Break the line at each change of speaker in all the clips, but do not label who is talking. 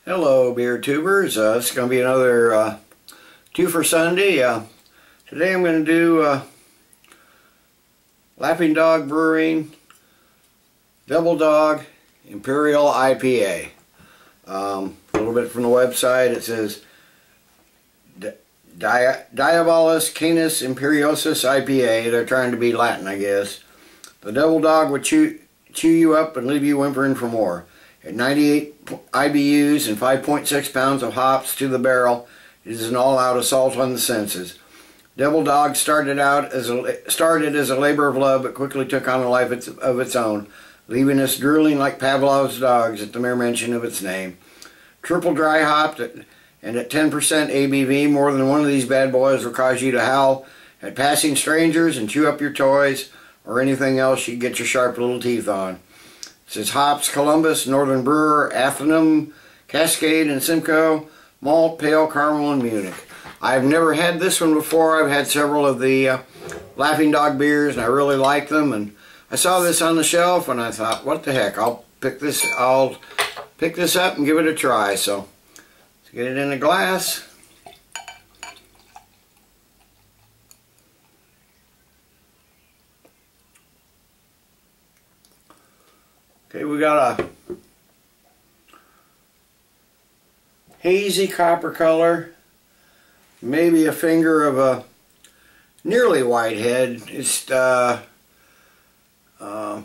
Hello beer tubers, it's going to be another two for Sunday. Today I'm going to do Laughing Dog Brewing Double Dog Imperial IPA. A little bit from the website. It says Diabolus, Canis, Imperiosus IPA. They're trying to be Latin, I guess. The Double Dog would chew you up and leave you whimpering for more. At 98 IBUs and 5.6 pounds of hops to the barrel, it is an all-out assault on the senses. Double Dog started as a labor of love, but quickly took on a life of its own, leaving us drooling like Pavlov's dogs at the mere mention of its name. Triple dry hopped and at 10% ABV, more than one of these bad boys will cause you to howl at passing strangers and chew up your toys or anything else you get your sharp little teeth on. It says hops: Columbus, Northern Brewer, Ahtanum, Cascade, and Simcoe, Malt, Pale, Carmel, and Munich. I've never had this one before. I've had several of the Laughing Dog beers, and I really like them. And I saw this on the shelf, and I thought, what the heck? I'll pick this up and give it a try. So let's get it in a glass. Okay, we got a hazy copper color, maybe a finger of a nearly white head. It's not a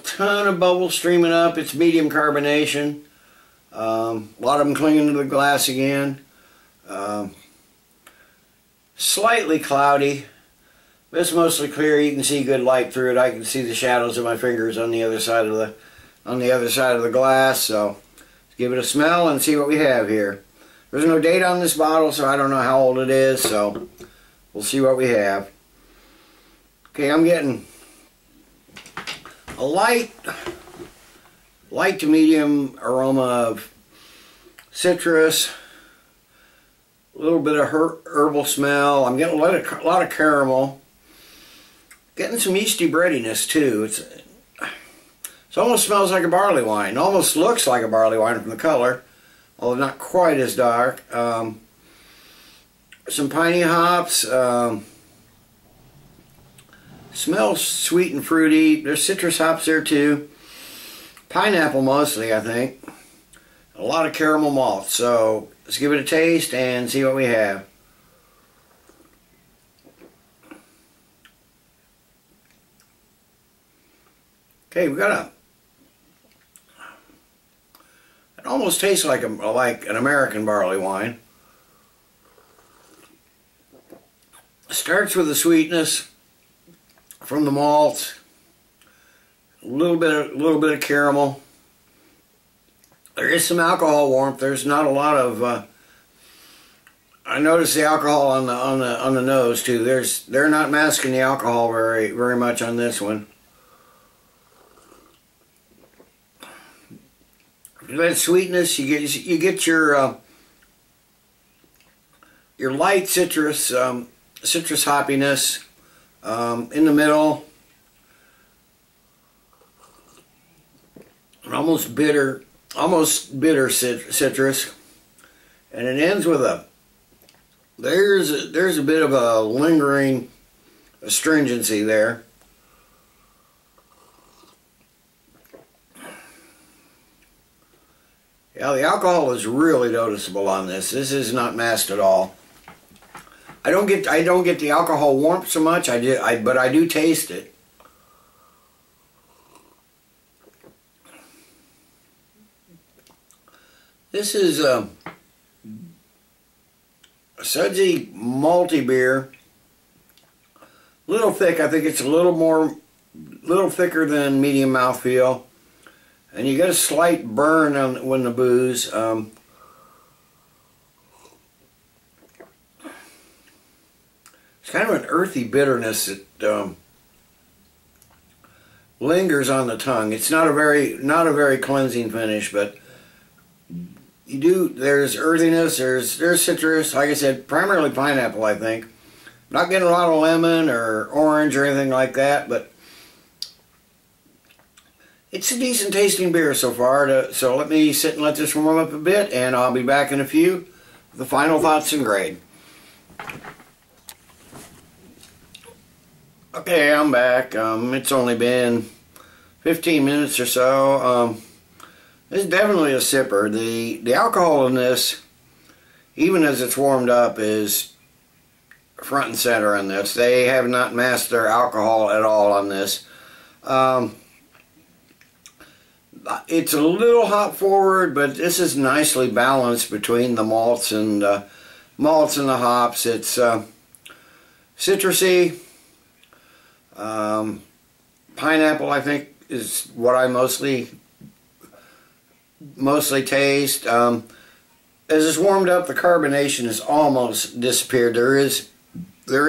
ton of bubbles streaming up. It's medium carbonation. A lot of them clinging to the glass again. Slightly cloudy. This is mostly clear. You can see good light through it. I can see the shadows of my fingers on the other side of the glass. So let's give it a smell and see what we have here. There's no date on this bottle, so I don't know how old it is. So we'll see what we have. Okay, I'm getting a light to medium aroma of citrus, a little bit of herbal smell. I'm getting a lot of caramel. Getting some yeasty breadiness too. It almost smells like a barley wine. It almost looks like a barley wine from the color, although not quite as dark. Some piney hops. Smells sweet and fruity. There's citrus hops there too. Pineapple mostly, I think. A lot of caramel malt. So let's give it a taste and see what we have. Okay, we got it almost tastes like an American barley wine. It starts with the sweetness from the malt, a little bit of caramel. There is some alcohol warmth. There's not a lot of. I noticed the alcohol on the nose too. They're not masking the alcohol very much on this one. That sweetness, you get your light citrus hoppiness in the middle, an almost bitter citrus, and it ends with there's a bit of a lingering astringency there. Yeah, the alcohol is really noticeable on this. This is not masked at all. I don't get the alcohol warmth so much. But I do taste it. This is a sudsy, malty beer. A little thick. I think it's a little thicker than medium mouthfeel. And you get a slight burn when the booze. It's kind of an earthy bitterness that lingers on the tongue. It's not a very cleansing finish, but there's earthiness, there's citrus. Like I said, primarily pineapple, I think. Not getting a lot of lemon or orange or anything like that, but it's a decent tasting beer so far. So let me sit and let this warm up a bit, and I'll be back in a few with the final thoughts and grade. Okay, I'm back. It's only been 15 minutes or so. It's definitely a sipper. The alcohol in this, even as it's warmed up, is front and center on this. They have not masked their alcohol at all on this. It's a little hop forward, but this is nicely balanced between the malts and the hops. It's citrusy. Pineapple, I think, is what I mostly taste. As it's warmed up, the carbonation has almost disappeared. There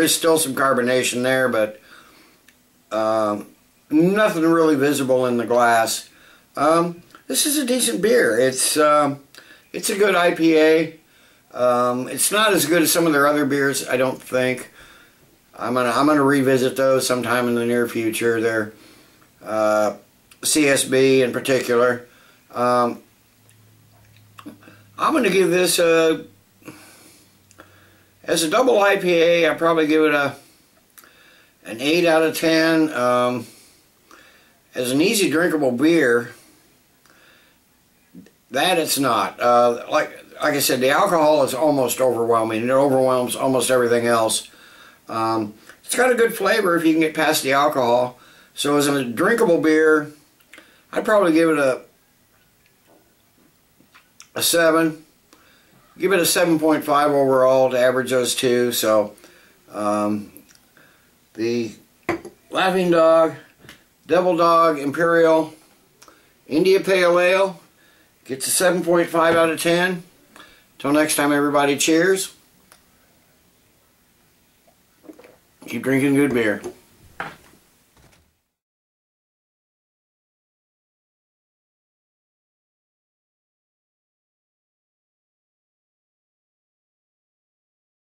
is still some carbonation there, but nothing really visible in the glass. This is a decent beer. It's a good IPA. It's not as good as some of their other beers, I don't think. I'm gonna revisit those sometime in the near future. They're CSB in particular. I'm gonna give this as a double IPA. I probably give it an 8 out of 10. As an easy drinkable beer, that it's not. Like I said, the alcohol is almost overwhelming. It overwhelms almost everything else. It's got a good flavor if you can get past the alcohol. So as a drinkable beer, I'd probably give it a 7. Give it a 7.5 overall to average those two. So the Laughing Dog Dog Imperial India Pale Ale gets a 7.5 out of 10. Till next time, everybody, cheers. Keep drinking good beer.